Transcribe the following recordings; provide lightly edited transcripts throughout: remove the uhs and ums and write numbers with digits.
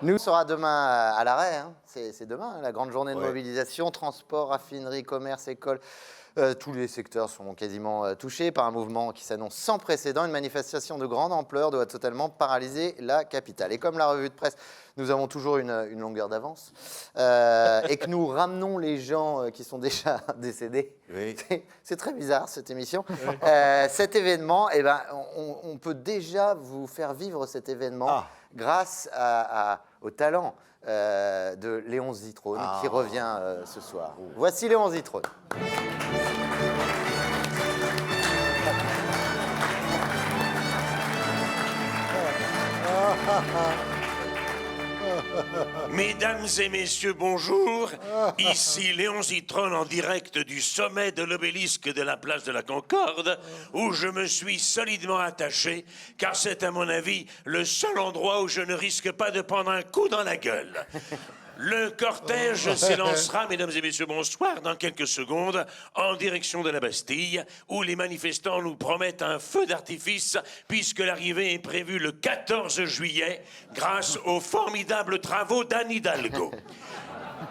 Nous, on sera demain à l'arrêt. Hein. C'est demain, la grande journée de Ouais. mobilisation. Transport, raffinerie, commerce, école. Tous les secteurs sont quasiment touchés par un mouvement qui s'annonce sans précédent. Une manifestation de grande ampleur doit totalement paralyser la capitale. Et comme la revue de presse, nous avons toujours une longueur d'avance et que nous ramenons les gens qui sont déjà décédés. Oui. C'est très bizarre cette émission. Cet événement, eh ben, on peut déjà vous faire vivre cet événement grâce au talent de Léon Zitrone qui revient ce soir. Voici Léon Zitrone. Mesdames et messieurs, bonjour. Ici Léon Zitrone en direct du sommet de l'obélisque de la place de la Concorde, où je me suis solidement attaché, car c'est à mon avis le seul endroit où je ne risque pas de prendre un coup dans la gueule. Le cortège s'élancera, mesdames et messieurs, bonsoir, dans quelques secondes, en direction de la Bastille, où les manifestants nous promettent un feu d'artifice, puisque l'arrivée est prévue le 14 juillet, grâce aux formidables travaux d'Anne Hidalgo.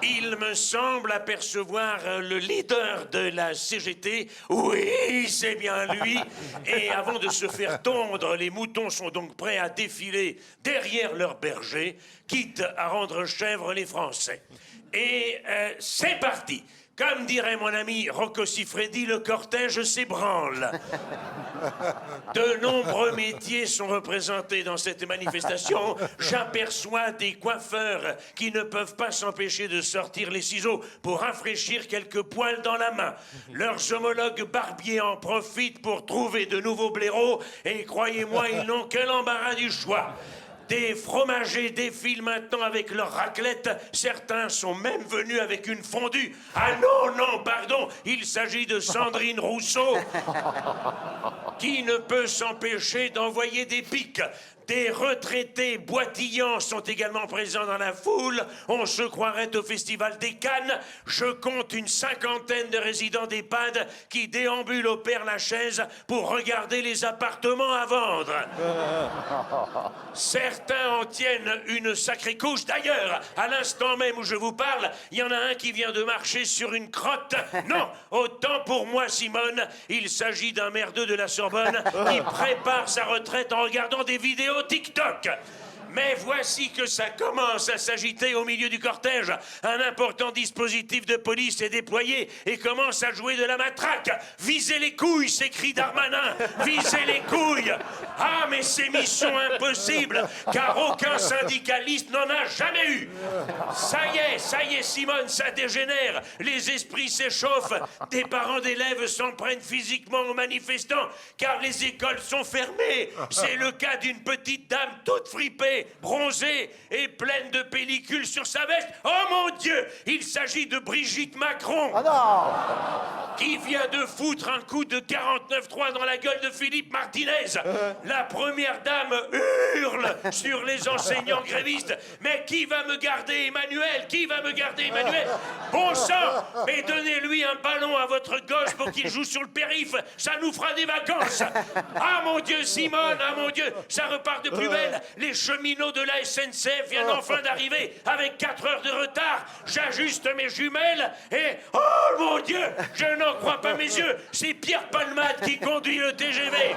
Il me semble apercevoir le leader de la CGT. Oui, c'est bien lui. Et avant de se faire tondre, les moutons sont donc prêts à défiler derrière leur berger, quitte à rendre chèvres les Français. Et c'est parti. Comme dirait mon ami Rocco Siffredi, le cortège s'ébranle. De nombreux métiers sont représentés dans cette manifestation. J'aperçois des coiffeurs qui ne peuvent pas s'empêcher de sortir les ciseaux pour rafraîchir quelques poils dans la main. Leurs homologues barbiers en profitent pour trouver de nouveaux blaireaux et croyez-moi, ils n'ont que l'embarras du choix. Des fromagers défilent maintenant avec leur raclette. Certains sont même venus avec une fondue. Ah non, pardon, il s'agit de Sandrine Rousseau, qui ne peut s'empêcher d'envoyer des pics. Des retraités boitillants sont également présents dans la foule. On se croirait au Festival des Cannes. Je compte une 50aine de résidents d'EHPAD qui déambulent au Père-Lachaise pour regarder les appartements à vendre. Certains en tiennent une sacrée couche. D'ailleurs, à l'instant même où je vous parle, il y en a un qui vient de marcher sur une crotte. Non, autant pour moi, Simone, il s'agit d'un merdeux de la Sorbonne qui prépare sa retraite en regardant des vidéos TikTok. Mais voici que ça commence à s'agiter au milieu du cortège. Un important dispositif de police est déployé et commence à jouer de la matraque. Visez les couilles, s'écrie Darmanin. Visez les couilles. Ah, mais c'est mission impossible, car aucun syndicaliste n'en a jamais eu. Ça y est, Simone, ça dégénère. Les esprits s'échauffent. Des parents d'élèves s'en prennent physiquement aux manifestants, car les écoles sont fermées. C'est le cas d'une petite dame toute fripée, bronzée et pleine de pellicules sur sa veste. Oh mon Dieu, il s'agit de Brigitte Macron. Qui vient de foutre un coup de 49.3 dans la gueule de Philippe Martinez. La première dame hurle sur les enseignants grévistes. Mais qui va me garder Emmanuel? Qui va me garder Emmanuel? Bon sang, mais donnez-lui un ballon à votre gosse pour qu'il joue sur le périph'. Ça nous fera des vacances. Ah mon Dieu, Simone, ah mon Dieu, ça repart de plus belle. Les cheminots de la SNCF viennent enfin d'arriver avec 4 heures de retard. J'ajuste mes jumelles et... Oh mon Dieu, je n'en crois pas mes yeux. C'est Pierre Palmade qui conduit le TGV.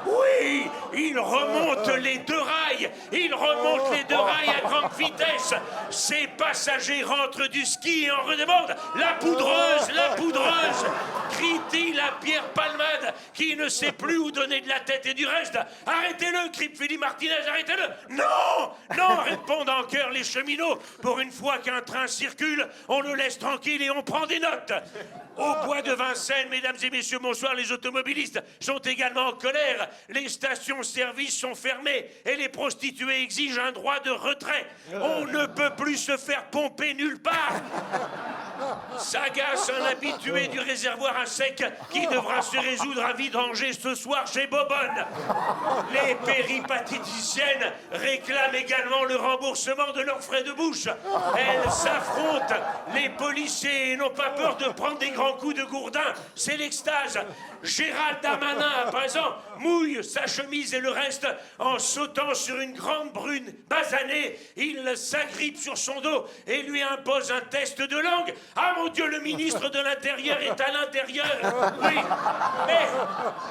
Oui, il remonte les deux rails. Il remonte les deux rails à grande vitesse. Ces passagers rentrent du ski et en redemandent. La poudreuse, crie-t-il à Pierre Palmade, qui ne sait plus où donner de la tête et du reste. Arrêtez-le, crie Philippe Martinez, arrêtez-le. Non, répondent en chœur les cheminots. Pour une fois qu'un train circule, on le laisse tranquille et on prend des notes. Au bois de Vincennes, mesdames et messieurs, bonsoir, les automobilistes sont également en colère. Les stations-service sont fermées et les prostituées exigent un droit de retrait. On ne peut plus se faire pomper nulle part. s'agace un habitué du réservoir à sec qui devra se résoudre à vidanger ce soir chez Bobonne. Les péripatéticiennes réclament également le remboursement de leurs frais de bouche. Elles s'affrontent. Les policiers n'ont pas peur de prendre des grands coups de gourdin. C'est l'extase. Gérald Darmanin, à présent, mouille sa chemise et le reste en sautant sur une grande brune basanée. Il s'agrippe sur son dos et lui impose un test de langue. Ah mon Dieu, le ministre de l'Intérieur est à l'intérieur. Oui,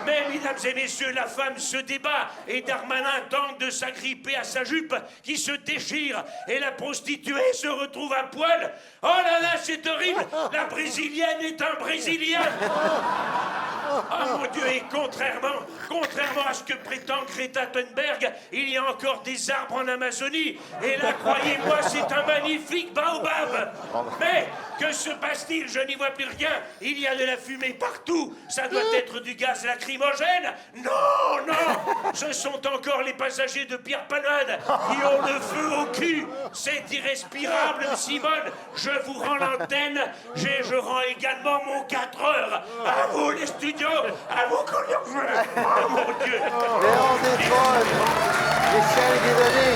mais, mesdames et messieurs, la femme se débat et Darmanin tente de s'agripper à sa jupe qui se déchire et la prostituée se retrouve à poil. Oh là là, c'est horrible. La brésilienne est un Brésilien. Oh mon Dieu, et contrairement à ce que prétend Greta Thunberg, il y a encore des arbres en Amazonie. Et là, croyez-moi, c'est un magnifique baobab. Mais que se passe-t-il? Je n'y vois plus rien. Il y a de la fumée partout. Ça doit être du gaz lacrymogène. Non, non, ce sont encore les passagers de Pierre Panade qui ont le feu au cul. C'est irrespirable, Simone. Je vous rends l'antenne. Je rends également mon 4 heures. À vous, les studios. À vous, chorégraphes. Oh, mon Dieu. Léon Zitrone, Michel Guidoni.